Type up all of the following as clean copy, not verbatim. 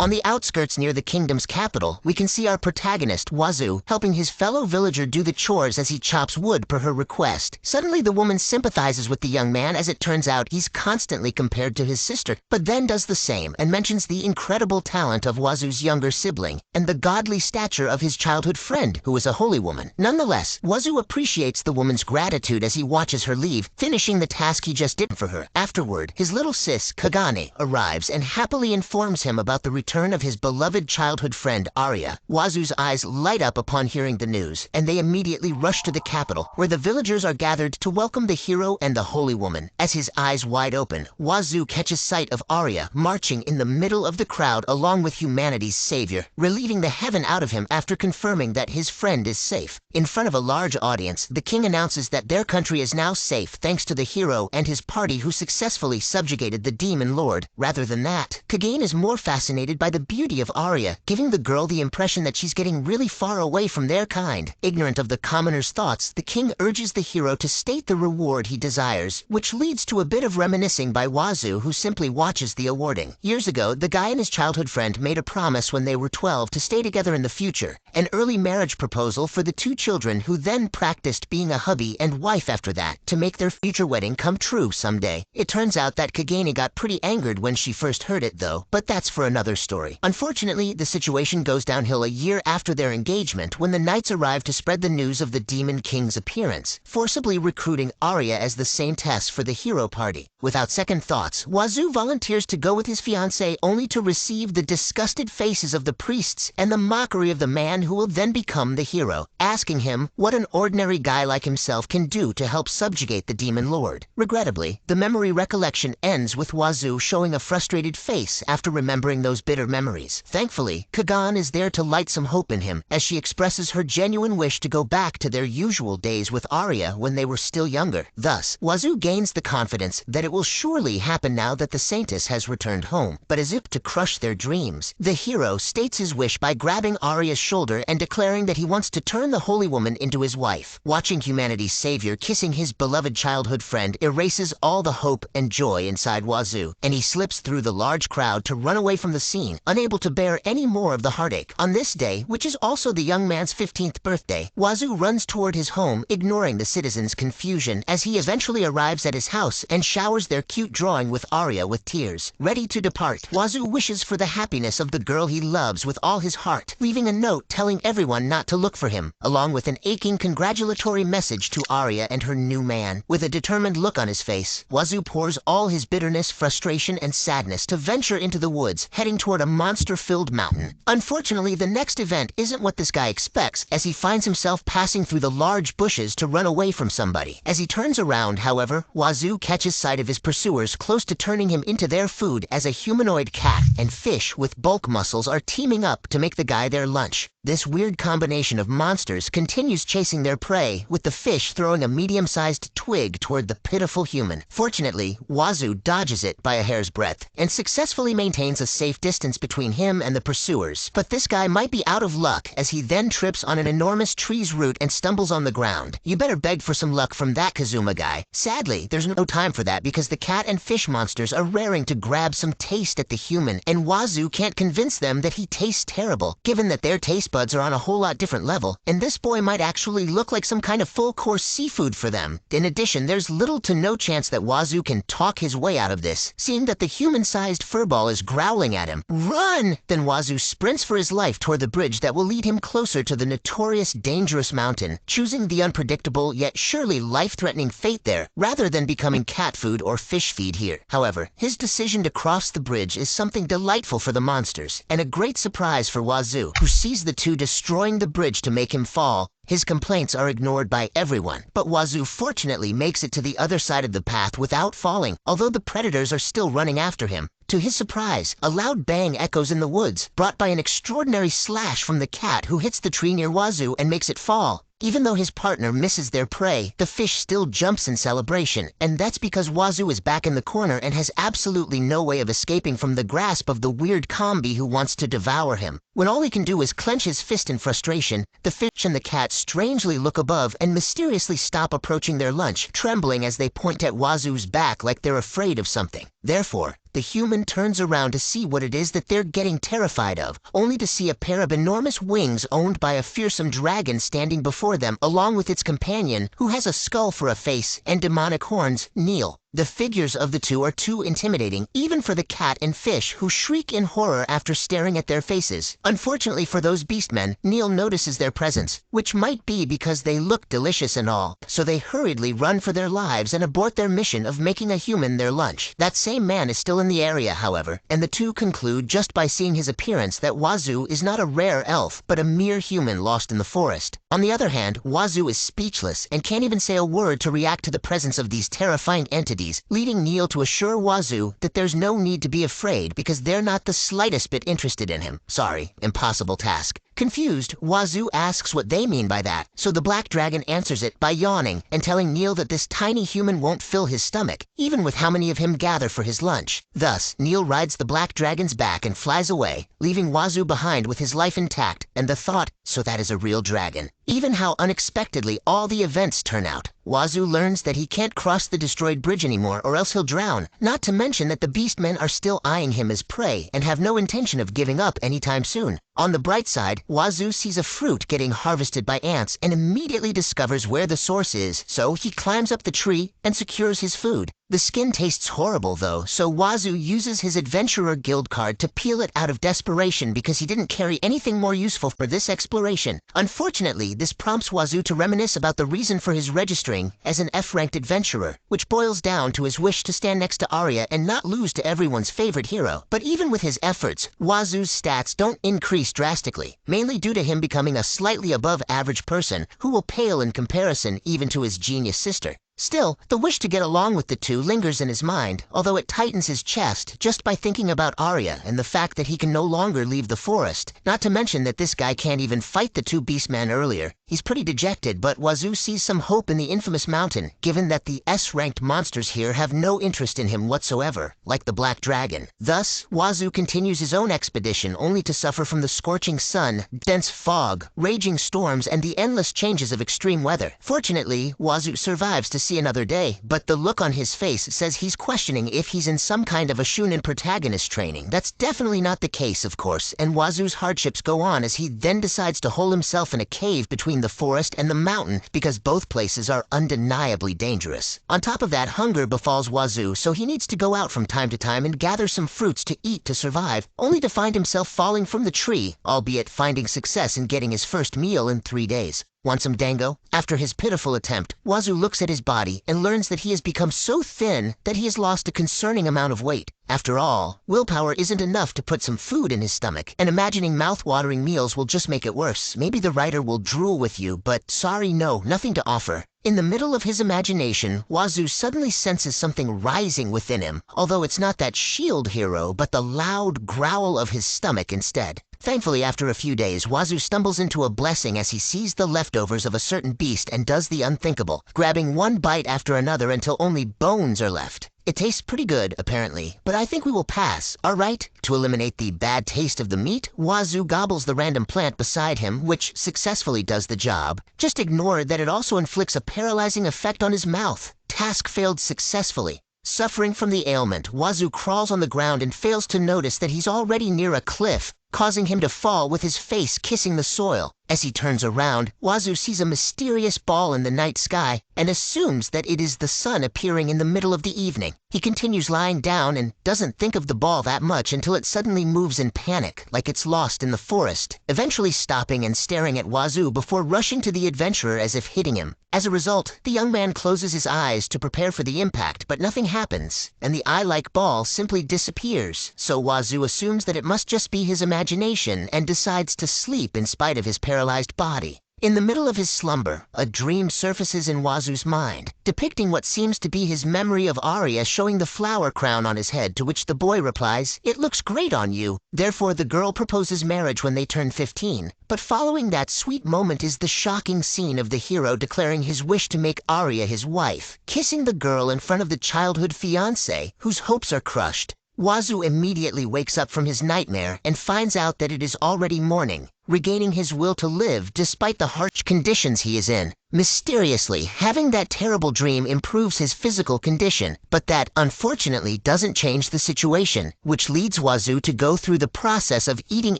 On the outskirts near the kingdom's capital, we can see our protagonist, Wazu, helping his fellow villager do the chores as he chops wood per her request. Suddenly the woman sympathizes with the young man as it turns out he's constantly compared to his sister, but then does the same and mentions the incredible talent of Wazu's younger sibling and the godly stature of his childhood friend, who is a holy woman. Nonetheless, Wazu appreciates the woman's gratitude as he watches her leave, finishing the task he just did for her. Afterward, his little sis, Kagane, arrives and happily informs him about the return of his beloved childhood friend, Arya. Wazu's eyes light up upon hearing the news, and they immediately rush to the capital, where the villagers are gathered to welcome the hero and the holy woman. As his eyes wide open, Wazu catches sight of Arya marching in the middle of the crowd along with humanity's savior, relieving the heaven out of him after confirming that his friend is safe. In front of a large audience, the king announces that their country is now safe thanks to the hero and his party who successfully subjugated the demon lord. Rather than that, Kagane is more fascinated by the beauty of Arya, giving the girl the impression that she's getting really far away from their kind. Ignorant of the commoner's thoughts, the king urges the hero to state the reward he desires, which leads to a bit of reminiscing by Wazu, who simply watches the awarding. Years ago, the guy and his childhood friend made a promise when they were 12 to stay together in the future, an early marriage proposal for the two children who then practiced being a hubby and wife after that to make their future wedding come true someday. It turns out that Kagane got pretty angered when she first heard it though, but that's for another story. Unfortunately, the situation goes downhill a year after their engagement when the knights arrive to spread the news of the Demon King's appearance, forcibly recruiting Arya as the saintess for the hero party. Without second thoughts, Wazu volunteers to go with his fiancée only to receive the disgusted faces of the priests and the mockery of the man who will then become the hero, asking him what an ordinary guy like himself can do to help subjugate the demon lord. Regrettably, the memory recollection ends with Wazu showing a frustrated face after remembering those bitter memories. Thankfully, Kagane is there to light some hope in him as she expresses her genuine wish to go back to their usual days with Arya when they were still younger. Thus, Wazu gains the confidence that it will surely happen now that the saintess has returned home. But as if to crush their dreams, the hero states his wish by grabbing Arya's shoulder and declaring that he wants to turn the holy woman into his wife. Watching humanity's savior kissing his beloved childhood friend erases all the hope and joy inside Wazu, and he slips through the large crowd to run away from the scene, unable to bear any more of the heartache. On this day, which is also the young man's 15th birthday, Wazu runs toward his home, ignoring the citizens' confusion as he eventually arrives at his house and showers their cute drawing with Arya with tears. Ready to depart, Wazu wishes for the happiness of the girl he loves with all his heart, leaving a note telling everyone not to look for him, along with an aching congratulatory message to Arya and her new man. With a determined look on his face, Wazu pours all his bitterness, frustration, and sadness to venture into the woods, heading toward a monster-filled mountain. Unfortunately, the next event isn't what this guy expects, as he finds himself passing through the large bushes to run away from somebody. As he turns around, however, Wazu catches sight of his pursuers close to turning him into their food as a humanoid cat and fish with bulk muscles are teaming up to make the guy their lunch. This weird combination of monsters continues chasing their prey, with the fish throwing a medium-sized twig toward the pitiful human. Fortunately, Wazu dodges it by a hair's breadth and successfully maintains a safe distance between him and the pursuers. But this guy might be out of luck as he then trips on an enormous tree's root and stumbles on the ground. You better beg for some luck from that Kazuma guy. Sadly, there's no time for that because the cat and fish monsters are raring to grab some taste at the human, and Wazu can't convince them that he tastes terrible, given that their taste buds are on a whole lot different level, and this boy might actually look like some kind of full-course seafood for them. In addition, there's little to no chance that Wazu can talk his way out of this, seeing that the human-sized furball is growling at him. Run! Then Wazu sprints for his life toward the bridge that will lead him closer to the notorious dangerous mountain, choosing the unpredictable yet surely life-threatening fate there, rather than becoming cat food or fish feed here. However, his decision to cross the bridge is something delightful for the monsters, and a great surprise for Wazu, who sees the two destroying the bridge to make him fall. His complaints are ignored by everyone, but Wazu fortunately makes it to the other side of the path without falling, although the predators are still running after him. To his surprise, a loud bang echoes in the woods, brought by an extraordinary slash from the cat who hits the tree near Wazu and makes it fall. Even though his partner misses their prey, the fish still jumps in celebration, and that's because Wazu is back in the corner and has absolutely no way of escaping from the grasp of the weird combi who wants to devour him. When all he can do is clench his fist in frustration, the fish and the cat strangely look above and mysteriously stop approaching their lunch, trembling as they point at Wazu's back like they're afraid of something. Therefore, the human turns around to see what it is that they're getting terrified of, only to see a pair of enormous wings owned by a fearsome dragon standing before them along with its companion, who has a skull for a face and demonic horns, Neil. The figures of the two are too intimidating, even for the cat and fish, who shriek in horror after staring at their faces. Unfortunately for those beastmen, Neil notices their presence, which might be because they look delicious and all, so they hurriedly run for their lives and abort their mission of making a human their lunch. That same man is still in the area, however, and the two conclude just by seeing his appearance that Wazu is not a rare elf, but a mere human lost in the forest. On the other hand, Wazu is speechless and can't even say a word to react to the presence of these terrifying entities, leading Neil to assure Wazu that there's no need to be afraid because they're not the slightest bit interested in him. Sorry, impossible task. Confused, Wazu asks what they mean by that, so the black dragon answers it by yawning and telling Neil that this tiny human won't fill his stomach, even with how many of him gather for his lunch. Thus, Neil rides the black dragon's back and flies away, leaving Wazu behind with his life intact and the thought, so that is a real dragon. Even how unexpectedly all the events turn out. Wazu learns that he can't cross the destroyed bridge anymore or else he'll drown, not to mention that the beastmen are still eyeing him as prey and have no intention of giving up anytime soon. On the bright side, Wazu sees a fruit getting harvested by ants and immediately discovers where the source is, so he climbs up the tree and secures his food. The skin tastes horrible though, so Wazu uses his Adventurer Guild card to peel it out of desperation because he didn't carry anything more useful for this exploration. Unfortunately, this prompts Wazu to reminisce about the reason for his registering as an F-ranked adventurer, which boils down to his wish to stand next to Arya and not lose to everyone's favorite hero. But even with his efforts, Wazu's stats don't increase drastically, mainly due to him becoming a slightly above average person who will pale in comparison even to his genius sister. Still, the wish to get along with the two lingers in his mind, although it tightens his chest just by thinking about Arya and the fact that he can no longer leave the forest. Not to mention that this guy can't even fight the two beastmen earlier. He's pretty dejected, but Wazu sees some hope in the infamous mountain, given that the S-ranked monsters here have no interest in him whatsoever, like the Black Dragon. Thus, Wazu continues his own expedition only to suffer from the scorching sun, dense fog, raging storms, and the endless changes of extreme weather. Fortunately, Wazu survives to see another day, but the look on his face says he's questioning if he's in some kind of a Shounen protagonist training. That's definitely not the case, of course, and Wazu's hardships go on as he then decides to hole himself in a cave between the forest and the mountain because both places are undeniably dangerous. On top of that, hunger befalls Wazu, so he needs to go out from time to time and gather some fruits to eat to survive, only to find himself falling from the tree, albeit finding success in getting his first meal in 3 days. Want some dango? After his pitiful attempt, Wazu looks at his body and learns that he has become so thin that he has lost a concerning amount of weight. After all, willpower isn't enough to put some food in his stomach, and imagining mouth-watering meals will just make it worse. Maybe the writer will drool with you, but sorry, no, nothing to offer. In the middle of his imagination, Wazu suddenly senses something rising within him, although it's not that shield hero, but the loud growl of his stomach instead. Thankfully, after a few days, Wazu stumbles into a blessing as he sees the leftovers of a certain beast and does the unthinkable, grabbing one bite after another until only bones are left. It tastes pretty good, apparently, but I think we will pass, alright? To eliminate the bad taste of the meat, Wazu gobbles the random plant beside him, which successfully does the job. Just ignore that it also inflicts a paralyzing effect on his mouth. Task failed successfully. Suffering from the ailment, Wazu crawls on the ground and fails to notice that he's already near a cliff, causing him to fall with his face kissing the soil. As he turns around, Wazu sees a mysterious ball in the night sky and assumes that it is the sun appearing in the middle of the evening. He continues lying down and doesn't think of the ball that much until it suddenly moves in panic, like it's lost in the forest, eventually stopping and staring at Wazu before rushing to the adventurer as if hitting him. As a result, the young man closes his eyes to prepare for the impact, but nothing happens, and the eye-like ball simply disappears. So Wazu assumes that it must just be his imagination and decides to sleep in spite of his paralyzed body. In the middle of his slumber, a dream surfaces in Wazu's mind, depicting what seems to be his memory of Arya showing the flower crown on his head, to which the boy replies, "It looks great on you." Therefore, the girl proposes marriage when they turn 15. But following that sweet moment is the shocking scene of the hero declaring his wish to make Arya his wife, kissing the girl in front of the childhood fiancé, whose hopes are crushed. Wazu immediately wakes up from his nightmare and finds out that it is already morning, regaining his will to live despite the harsh conditions he is in. Mysteriously, having that terrible dream improves his physical condition, but that, unfortunately, doesn't change the situation, which leads Wazu to go through the process of eating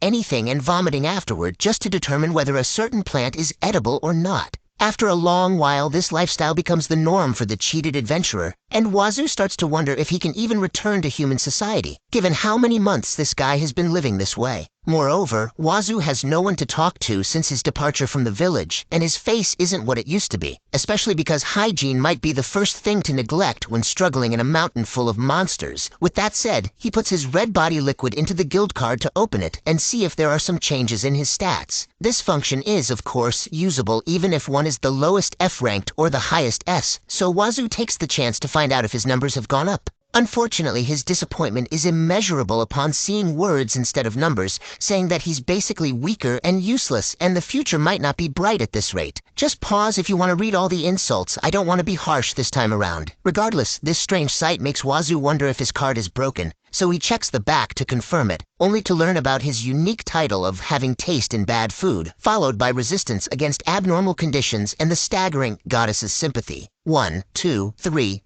anything and vomiting afterward just to determine whether a certain plant is edible or not. After a long while, this lifestyle becomes the norm for the cheated adventurer, and Wazu starts to wonder if he can even return to human society, given how many months this guy has been living this way. Moreover, Wazu has no one to talk to since his departure from the village, and his face isn't what it used to be, especially because hygiene might be the first thing to neglect when struggling in a mountain full of monsters. With that said, he puts his red body liquid into the guild card to open it and see if there are some changes in his stats. This function is, of course, usable even if one is the lowest F-ranked or the highest S, so Wazu takes the chance to find out if his numbers have gone up. Unfortunately, his disappointment is immeasurable upon seeing words instead of numbers, saying that he's basically weaker and useless, and the future might not be bright at this rate. Just pause if you want to read all the insults. I don't want to be harsh this time around. Regardless, this strange sight makes Wazu wonder if his card is broken, so he checks the back to confirm it, only to learn about his unique title of having taste in bad food, followed by resistance against abnormal conditions and the staggering goddess's sympathy. 1, 2, 3,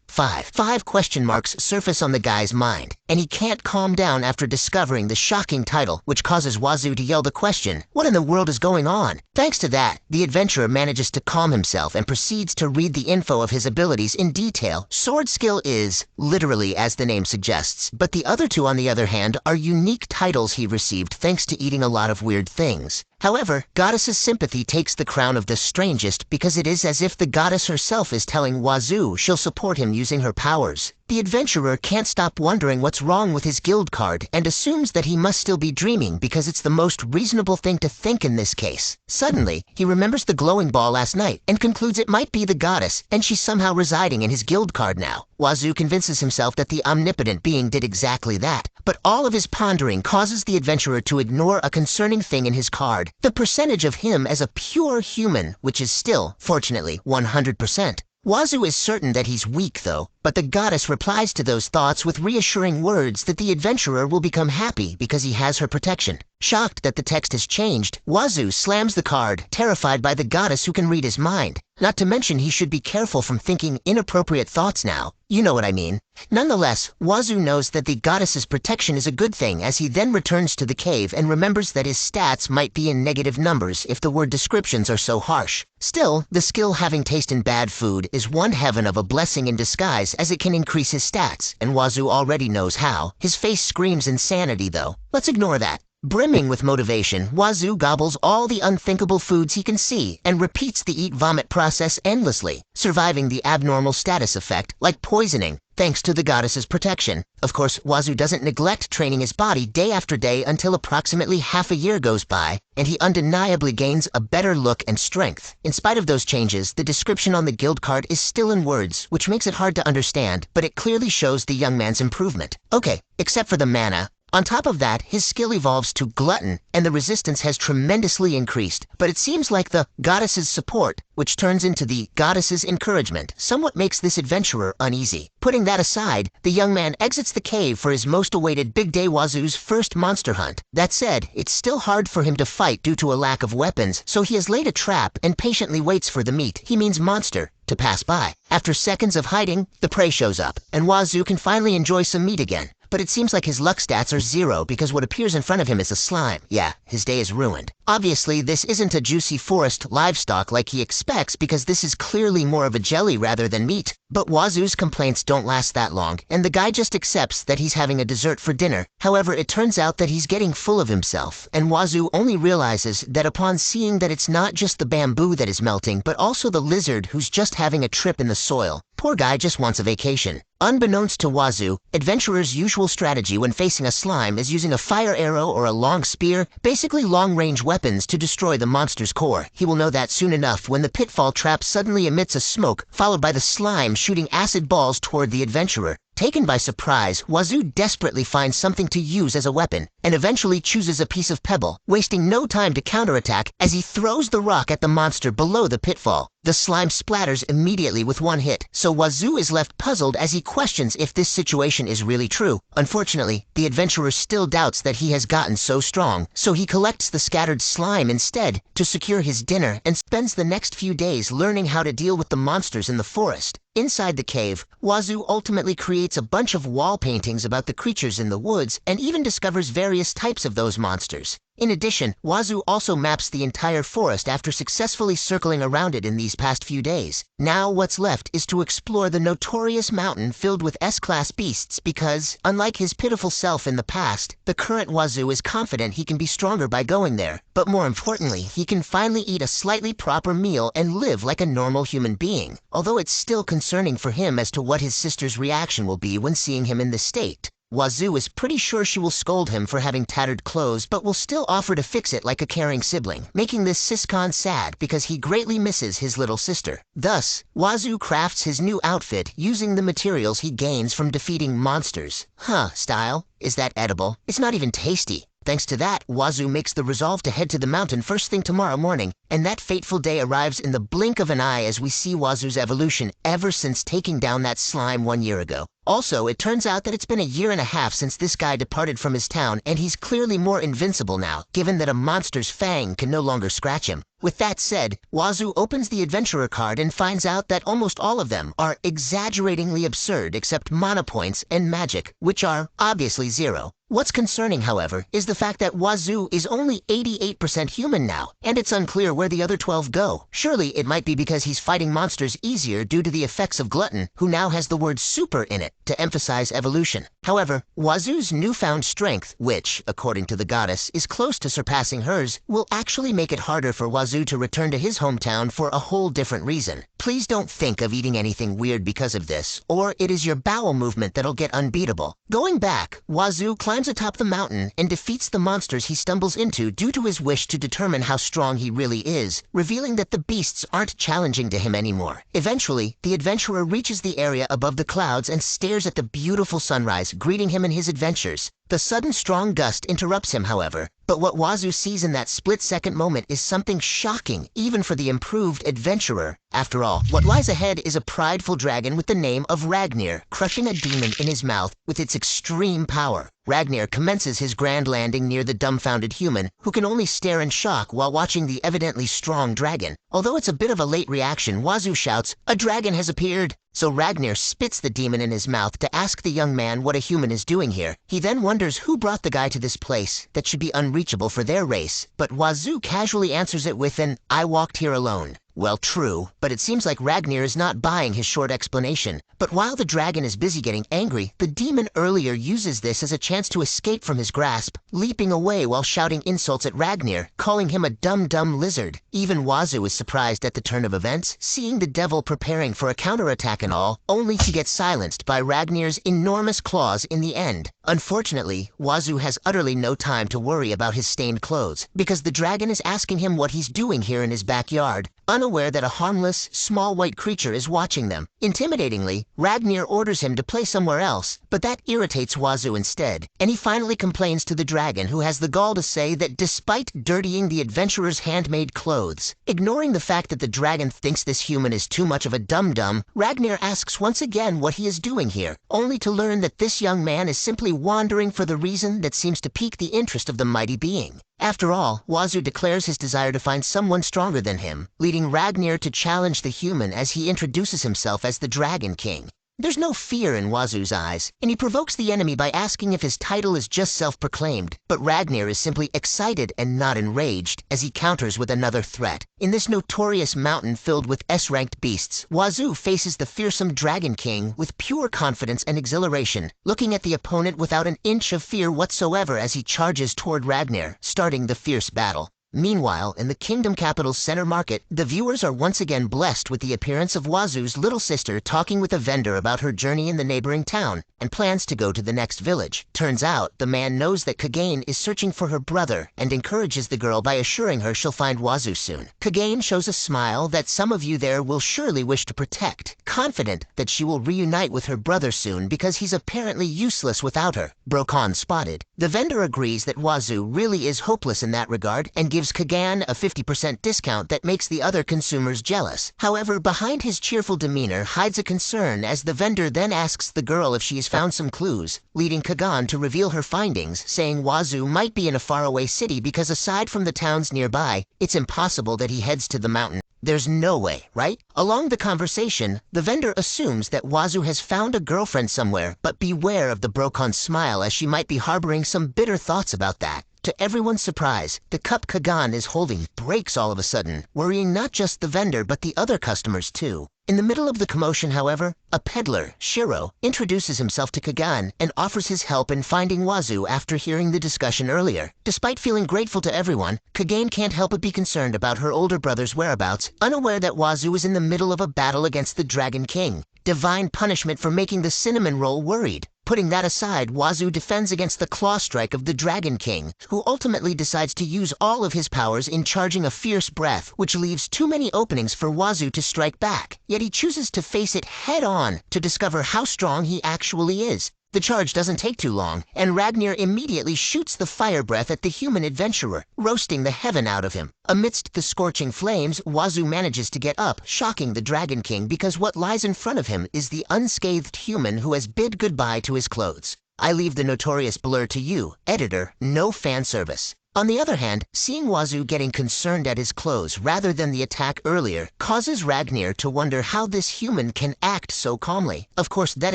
5. 5 question marks surface on the guy's mind, and he can't calm down after discovering the shocking title, which causes Wazu to yell the question, "What in the world is going on?" Thanks to that, the adventurer manages to calm himself and proceeds to read the info of his abilities in detail. Sword skill is, literally as the name suggests, but the other two on the other hand are unique titles he received thanks to eating a lot of weird things. However, Goddess's sympathy takes the crown of the strangest because it is as if the goddess herself is telling Wazu she'll support him using her powers. The adventurer can't stop wondering what's wrong with his guild card and assumes that he must still be dreaming because it's the most reasonable thing to think in this case. Suddenly, he remembers the glowing ball last night and concludes it might be the goddess and she's somehow residing in his guild card now. Wazu convinces himself that the omnipotent being did exactly that, but all of his pondering causes the adventurer to ignore a concerning thing in his card, the percentage of him as a pure human, which is still, fortunately, 100%. Wazu is certain that he's weak, though, but the goddess replies to those thoughts with reassuring words that the adventurer will become happy because he has her protection. Shocked that the text has changed, Wazu slams the card, terrified by the goddess who can read his mind. Not to mention he should be careful from thinking inappropriate thoughts now. You know what I mean. Nonetheless, Wazu knows that the goddess's protection is a good thing as he then returns to the cave and remembers that his stats might be in negative numbers if the word descriptions are so harsh. Still, the skill having taste in bad food is one heaven of a blessing in disguise as it can increase his stats, and Wazu already knows how. His face screams insanity though. Let's ignore that. Brimming with motivation, Wazu gobbles all the unthinkable foods he can see and repeats the eat-vomit process endlessly, surviving the abnormal status effect like poisoning, thanks to the goddess's protection. Of course, Wazu doesn't neglect training his body day after day until approximately half a year goes by, and he undeniably gains a better look and strength. In spite of those changes, the description on the guild card is still in words, which makes it hard to understand, but it clearly shows the young man's improvement. Okay, except for the mana. On top of that, his skill evolves to Glutton, and the resistance has tremendously increased, but it seems like the goddess's support, which turns into the goddess's encouragement, somewhat makes this adventurer uneasy. Putting that aside, the young man exits the cave for his most awaited Big Day Wazu's first monster hunt. That said, it's still hard for him to fight due to a lack of weapons, so he has laid a trap and patiently waits for the meat, he means monster, to pass by. After seconds of hiding, the prey shows up, and Wazu can finally enjoy some meat again. But it seems like his luck stats are 0 because what appears in front of him is a slime. Yeah, his day is ruined. Obviously, this isn't a juicy forest livestock like he expects because this is clearly more of a jelly rather than meat. But Wazu's complaints don't last that long, and the guy just accepts that he's having a dessert for dinner. However, it turns out that he's getting full of himself, and Wazu only realizes that upon seeing that it's not just the bamboo that is melting, but also the lizard who's just having a trip in the soil. Poor guy just wants a vacation. Unbeknownst to Wazu, adventurer's usual strategy when facing a slime is using a fire arrow or a long spear, basically long-range weapons to destroy the monster's core. He will know that soon enough when the pitfall trap suddenly emits a smoke, followed by the slime shooting acid balls toward the adventurer. Taken by surprise, Wazu desperately finds something to use as a weapon, and eventually chooses a piece of pebble, wasting no time to counterattack as he throws the rock at the monster below the pitfall. The slime splatters immediately with one hit, so Wazu is left puzzled as he questions if this situation is really true. Unfortunately, the adventurer still doubts that he has gotten so strong, so he collects the scattered slime instead to secure his dinner and spends the next few days learning how to deal with the monsters in the forest. Inside the cave, Wazu ultimately creates a bunch of wall paintings about the creatures in the woods and even discovers various types of those monsters. In addition, Wazu also maps the entire forest after successfully circling around it in these past few days. Now what's left is to explore the notorious mountain filled with S-class beasts because, unlike his pitiful self in the past, the current Wazu is confident he can be stronger by going there. But more importantly, he can finally eat a slightly proper meal and live like a normal human being, although it's still concerning for him as to what his sister's reaction will be when seeing him in this state. Wazu is pretty sure she will scold him for having tattered clothes but will still offer to fix it like a caring sibling, making this Siscon sad because he greatly misses his little sister. Thus, Wazu crafts his new outfit using the materials he gains from defeating monsters. Style. Is that edible? It's not even tasty. Thanks to that, Wazu makes the resolve to head to the mountain first thing tomorrow morning, and that fateful day arrives in the blink of an eye as we see Wazu's evolution ever since taking down that slime 1 year ago. Also, it turns out that it's been a year and a half since this guy departed from his town, and he's clearly more invincible now, given that a monster's fang can no longer scratch him. With that said, Wazu opens the adventurer card and finds out that almost all of them are exaggeratingly absurd except mana points and magic, which are obviously 0. What's concerning, however, is the fact that Wazu is only 88% human now, and it's unclear where the other 12 go. Surely it might be because he's fighting monsters easier due to the effects of Glutton, who now has the word super in it to emphasize evolution. However, Wazu's newfound strength, which, according to the goddess, is close to surpassing hers, will actually make it harder for Wazu to return to his hometown for a whole different reason. Please don't think of eating anything weird because of this, or it is your bowel movement that'll get unbeatable. Going back, Wazu climbs atop the mountain and defeats the monsters he stumbles into due to his wish to determine how strong he really is, revealing that the beasts aren't challenging to him anymore. Eventually, the adventurer reaches the area above the clouds and stares at the beautiful sunrise, greeting him in his adventures. The sudden strong gust interrupts him, however, but what Wazu sees in that split-second moment is something shocking, even for the improved adventurer. After all, what lies ahead is a prideful dragon with the name of Ragnir, crushing a demon in his mouth with its extreme power. Ragnir commences his grand landing near the dumbfounded human, who can only stare in shock while watching the evidently strong dragon. Although it's a bit of a late reaction, Wazu shouts, "A dragon has appeared!" So Ragnir spits the demon in his mouth to ask the young man what a human is doing here. He then wonders who brought the guy to this place that should be unreachable for their race, but Wazu casually answers it with an, "I walked here alone." Well, true, but it seems like Ragnir is not buying his short explanation. But while the dragon is busy getting angry, the demon earlier uses this as a chance to escape from his grasp, leaping away while shouting insults at Ragnir, calling him a dumb lizard. Even Wazu is surprised at the turn of events, seeing the devil preparing for a counterattack and all, only to get silenced by Ragnir's enormous claws in the end. Unfortunately, Wazu has utterly no time to worry about his stained clothes, because the dragon is asking him what he's doing here in his backyard, unaware that a harmless, small white creature is watching them. Intimidatingly, Ragnir orders him to play somewhere else, but that irritates Wazu instead, and he finally complains to the dragon, who has the gall to say that despite dirtying the adventurer's handmade clothes, ignoring the fact that the dragon thinks this human is too much of a dum-dum, Ragnir asks once again what he is doing here, only to learn that this young man is simply wandering for the reason that seems to pique the interest of the mighty being. After all, Wazu declares his desire to find someone stronger than him, leading Ragnir to challenge the human as he introduces himself as the Dragon King. There's no fear in Wazu's eyes, and he provokes the enemy by asking if his title is just self-proclaimed, but Ragnir is simply excited and not enraged as he counters with another threat. In this notorious mountain filled with S-ranked beasts, Wazu faces the fearsome Dragon King with pure confidence and exhilaration, looking at the opponent without an inch of fear whatsoever as he charges toward Ragnir, starting the fierce battle. Meanwhile, in the kingdom capital's center market, the viewers are once again blessed with the appearance of Wazu's little sister talking with a vendor about her journey in the neighboring town and plans to go to the next village. Turns out, the man knows that Kagane is searching for her brother and encourages the girl by assuring her she'll find Wazu soon. Kagane shows a smile that some of you there will surely wish to protect, confident that she will reunite with her brother soon because he's apparently useless without her. Brokan spotted. The vendor agrees that Wazu really is hopeless in that regard and gives Kagane a 50% discount that makes the other consumers jealous. However, behind his cheerful demeanor hides a concern as the vendor then asks the girl if she has found some clues, leading Kagane to reveal her findings, saying Wazu might be in a faraway city because aside from the towns nearby, it's impossible that he heads to the mountain. There's no way, right? Along the conversation, the vendor assumes that Wazu has found a girlfriend somewhere, but beware of the Brokan's smile as she might be harboring some bitter thoughts about that. To everyone's surprise, the cup Kagane is holding breaks all of a sudden, worrying not just the vendor but the other customers too. In the middle of the commotion, however, a peddler, Shiro, introduces himself to Kagane and offers his help in finding Wazu after hearing the discussion earlier. Despite feeling grateful to everyone, Kagane can't help but be concerned about her older brother's whereabouts, unaware that Wazu is in the middle of a battle against the Dragon King. Divine punishment for making the cinnamon roll worried. Putting that aside, Wazu defends against the claw strike of the Dragon King, who ultimately decides to use all of his powers in charging a fierce breath, which leaves too many openings for Wazu to strike back. Yet he chooses to face it head-on to discover how strong he actually is. The charge doesn't take too long, and Ragnar immediately shoots the fire breath at the human adventurer, roasting the heaven out of him. Amidst the scorching flames, Wazu manages to get up, shocking the Dragon King because what lies in front of him is the unscathed human who has bid goodbye to his clothes. I leave the notorious blur to you, editor, no fan service. On the other hand, seeing Wazu getting concerned at his clothes rather than the attack earlier causes Ragnar to wonder how this human can act so calmly. Of course, that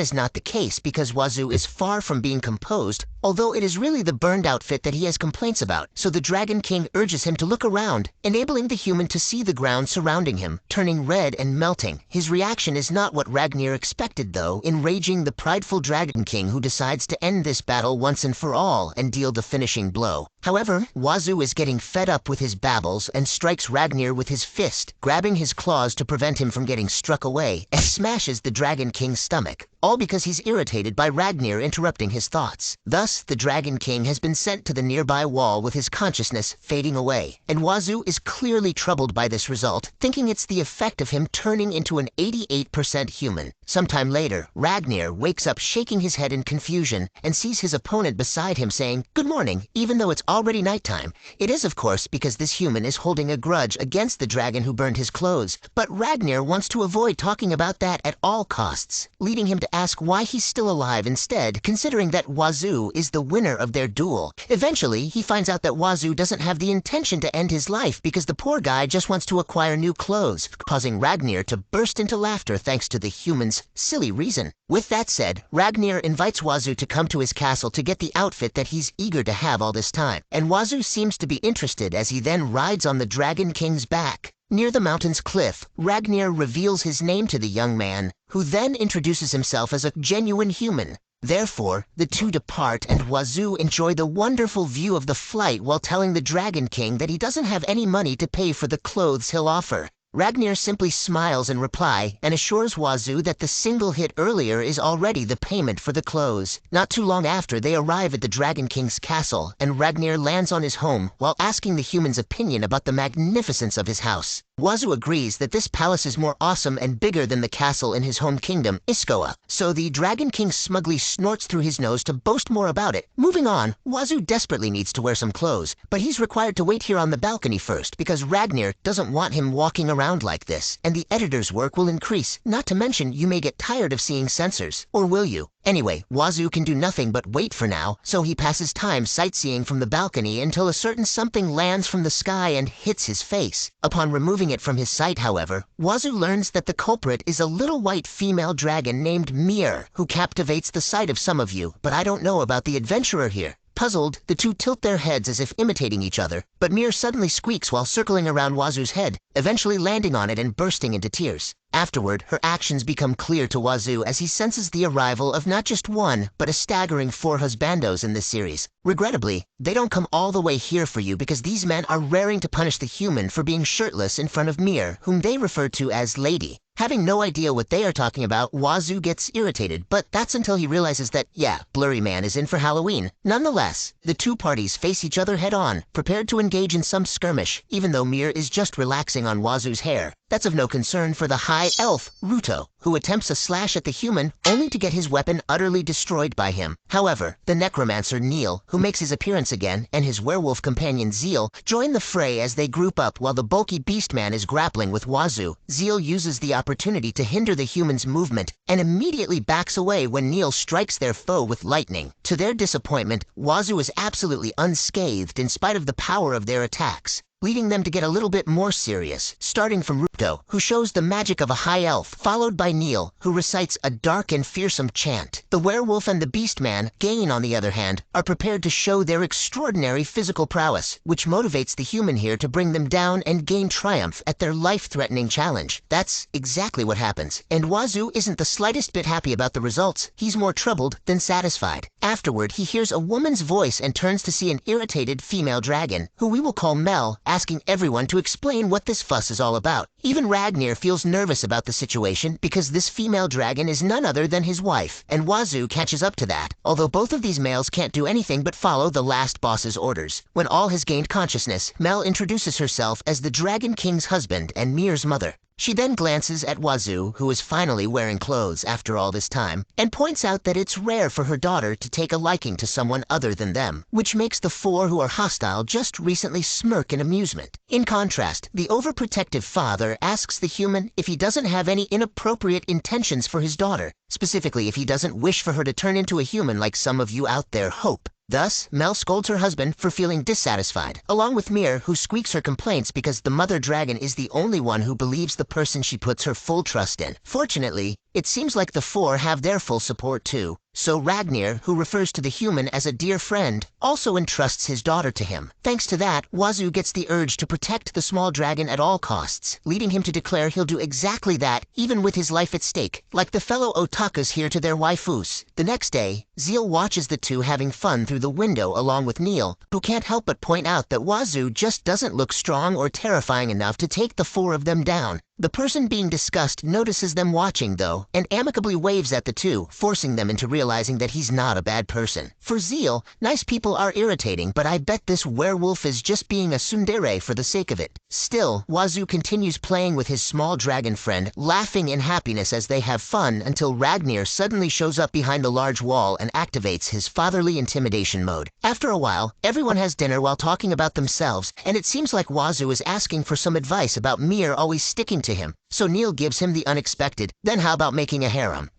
is not the case because Wazu is far from being composed, although it is really the burned outfit that he has complaints about. So the Dragon King urges him to look around, enabling the human to see the ground surrounding him, turning red and melting. His reaction is not what Ragnar expected though, enraging the prideful Dragon King who decides to end this battle once and for all and deal the finishing blow. However, Wazu is getting fed up with his babbles and strikes Ragnar with his fist, grabbing his claws to prevent him from getting struck away, and smashes the Dragon King's stomach, all because he's irritated by Ragnar interrupting his thoughts. Thus, the Dragon King has been sent to the nearby wall with his consciousness fading away, and Wazu is clearly troubled by this result, thinking it's the effect of him turning into an 88% human. Sometime later, Ragnar wakes up shaking his head in confusion and sees his opponent beside him saying, "Good morning," even though it's already nighttime. It is, of course, because this human is holding a grudge against the dragon who burned his clothes, but Ragnar wants to avoid talking about that at all costs, leading him to ask why he's still alive instead, considering that Wazu is the winner of their duel. Eventually, he finds out that Wazu doesn't have the intention to end his life because the poor guy just wants to acquire new clothes, causing Ragnar to burst into laughter thanks to the human's silly reason. With that said, Ragnar invites Wazu to come to his castle to get the outfit that he's eager to have all this time, and Wazu seems to be interested as he then rides on the Dragon King's back. Near the mountain's cliff, Ragnar reveals his name to the young man, who then introduces himself as a genuine human. Therefore, the two depart and Wazu enjoy the wonderful view of the flight while telling the Dragon King that he doesn't have any money to pay for the clothes he'll offer. Ragnar simply smiles in reply and assures Wazu that the single hit earlier is already the payment for the clothes. Not too long after, they arrive at the Dragon King's castle, and Ragnar lands on his home while asking the human's opinion about the magnificence of his house. Wazu agrees that this palace is more awesome and bigger than the castle in his home kingdom, Iskoa, so the Dragon King smugly snorts through his nose to boast more about it. Moving on, Wazu desperately needs to wear some clothes, but he's required to wait here on the balcony first because Ragnar doesn't want him walking around like this, and the editor's work will increase, not to mention you may get tired of seeing censors. Or will you? Anyway, Wazu can do nothing but wait for now, so he passes time sightseeing from the balcony until a certain something lands from the sky and hits his face. Upon removing it from his sight, however, Wazu learns that the culprit is a little white female dragon named Mir, who captivates the sight of some of you, but I don't know about the adventurer here. Puzzled, the two tilt their heads as if imitating each other, but Mir suddenly squeaks while circling around Wazu's head, eventually landing on it and bursting into tears. Afterward, her actions become clear to Wazu as he senses the arrival of not just one, but a staggering 4 husbandos in this series. Regrettably, they don't come all the way here for you because these men are raring to punish the human for being shirtless in front of Mir, whom they refer to as Lady. Having no idea what they are talking about, Wazu gets irritated, but that's until he realizes that, yeah, Blurry Man is in for Halloween. Nonetheless, the two parties face each other head-on, prepared to engage in some skirmish, even though Mir is just relaxing on Wazu's hair. That's of no concern for the high elf, Ruto, who attempts a slash at the human only to get his weapon utterly destroyed by him. However, the necromancer Neil, who makes his appearance again, and his werewolf companion Zeal join the fray as they group up while the bulky beastman is grappling with Wazu. Zeal uses the opportunity to hinder the human's movement and immediately backs away when Neil strikes their foe with lightning. To their disappointment, Wazu is absolutely unscathed in spite of the power of their attacks, leading them to get a little bit more serious, starting from Ruto, who shows the magic of a high elf, followed by Neil, who recites a dark and fearsome chant. The werewolf and the beastman, Gain on the other hand, are prepared to show their extraordinary physical prowess, which motivates the human here to bring them down and gain triumph at their life-threatening challenge. That's exactly what happens, and Wazu isn't the slightest bit happy about the results. He's more troubled than satisfied. Afterward, he hears a woman's voice and turns to see an irritated female dragon, who we will call Mel, asking everyone to explain what this fuss is all about. Even Ragnar feels nervous about the situation because this female dragon is none other than his wife, and Wazu catches up to that, although both of these males can't do anything but follow the last boss's orders. When all has gained consciousness, Mel introduces herself as the Dragon King's husband and Mir's mother. She then glances at Wazu, who is finally wearing clothes after all this time, and points out that it's rare for her daughter to take a liking to someone other than them, which makes the 4 who are hostile just recently smirk in amusement. In contrast, the overprotective father asks the human if he doesn't have any inappropriate intentions for his daughter, specifically if he doesn't wish for her to turn into a human like some of you out there hope. Thus, Mel scolds her husband for feeling dissatisfied, along with Mir, who squeaks her complaints because the mother dragon is the only one who believes the person she puts her full trust in. Fortunately, it seems like the 4 have their full support too. So Ragnar, who refers to the human as a dear friend, also entrusts his daughter to him. Thanks to that, Wazu gets the urge to protect the small dragon at all costs, leading him to declare he'll do exactly that, even with his life at stake, like the fellow otakus here to their waifus. The next day, Zeal watches the two having fun through the window along with Neil, who can't help but point out that Wazu just doesn't look strong or terrifying enough to take the 4 of them down. The person being discussed notices them watching, though, and amicably waves at the two, forcing them into realizing that he's not a bad person. For Zeal, nice people are irritating, but I bet this werewolf is just being a tsundere for the sake of it. Still, Wazu continues playing with his small dragon friend, laughing in happiness as they have fun until Ragnar suddenly shows up behind the large wall and activates his fatherly intimidation mode. After a while, everyone has dinner while talking about themselves, and it seems like Wazu is asking for some advice about Mir always sticking to him. So Neil gives him the unexpected, then how about making a harem?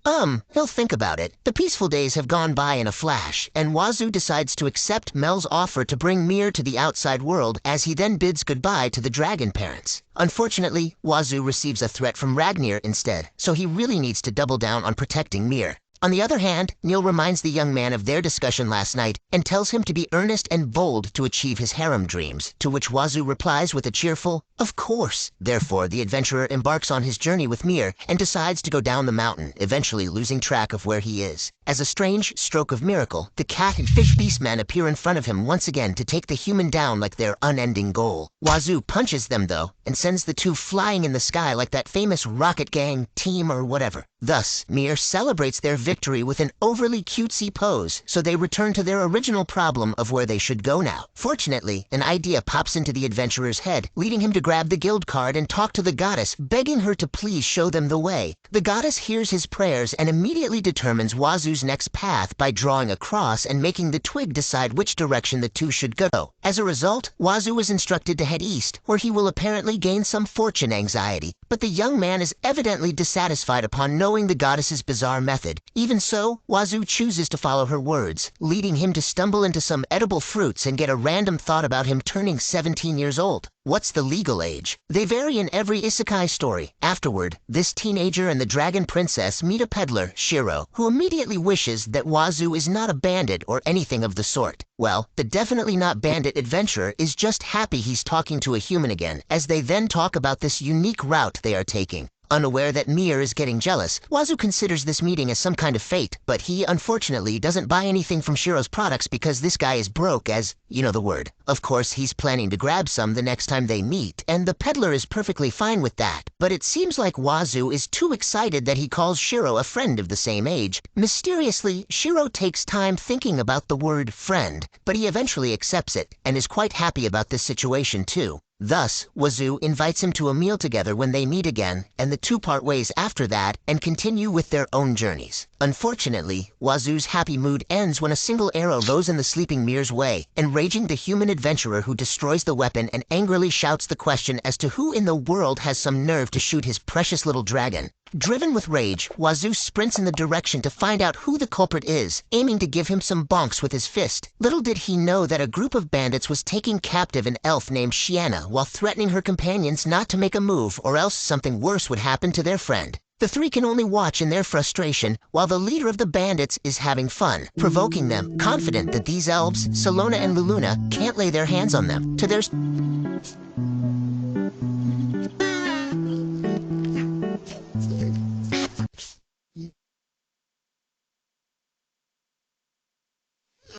He'll think about it. The peaceful days have gone by in a flash, and Wazu decides to accept Mel's offer to bring Mir to the outside world as he then bids goodbye to the dragon parents. Unfortunately, Wazu receives a threat from Ragnar instead, so he really needs to double down on protecting Mir. On the other hand, Neil reminds the young man of their discussion last night and tells him to be earnest and bold to achieve his harem dreams, to which Wazu replies with a cheerful, "Of course." Therefore, the adventurer embarks on his journey with Mir and decides to go down the mountain, eventually losing track of where he is. As a strange stroke of miracle, the cat and fish beastmen appear in front of him once again to take the human down like their unending goal. Wazu punches them, though, and sends the two flying in the sky like that famous rocket gang team or whatever. Thus, Mir celebrates their victory with an overly cutesy pose, so they return to their original problem of where they should go now. Fortunately, an idea pops into the adventurer's head, leading him to grab the guild card and talk to the goddess, begging her to please show them the way. The goddess hears his prayers and immediately determines Wazu's next path by drawing a cross and making the twig decide which direction the two should go. As a result, Wazu is instructed to head east, where he will apparently gain some fortune anxiety. but the young man is evidently dissatisfied upon knowing the goddess's bizarre method. Even so, Wazu chooses to follow her words, leading him to stumble into some edible fruits and get a random thought about him turning 17 years old. What's the legal age? They vary in every isekai story. Afterward, this teenager and the dragon princess meet a peddler, Shiro, who immediately wishes that Wazu is not a bandit or anything of the sort. Well, the definitely not bandit adventurer is just happy he's talking to a human again, as they then talk about this unique route they are taking. Unaware that Mir is getting jealous, Wazu considers this meeting as some kind of fate, but he, unfortunately, doesn't buy anything from Shiro's products because this guy is broke as, you know the word. Of course, he's planning to grab some the next time they meet, and the peddler is perfectly fine with that. But it seems like Wazu is too excited that he calls Shiro a friend of the same age. Mysteriously, Shiro takes time thinking about the word friend, but he eventually accepts it, and is quite happy about this situation too. Thus, Wazu invites him to a meal together when they meet again, and the two part ways after that and continue with their own journeys. Unfortunately, Wazu's happy mood ends when a single arrow goes in the sleeping Mir's way, enraging the human adventurer who destroys the weapon and angrily shouts the question as to who in the world has some nerve to shoot his precious little dragon. Driven with rage, Wazu sprints in the direction to find out who the culprit is, aiming to give him some bonks with his fist. Little did he know that a group of bandits was taking captive an elf named Shiana while threatening her companions not to make a move or else something worse would happen to their friend. The three can only watch in their frustration while the leader of the bandits is having fun, provoking them, confident that these elves, Salona and Luluna, can't lay their hands on them. To their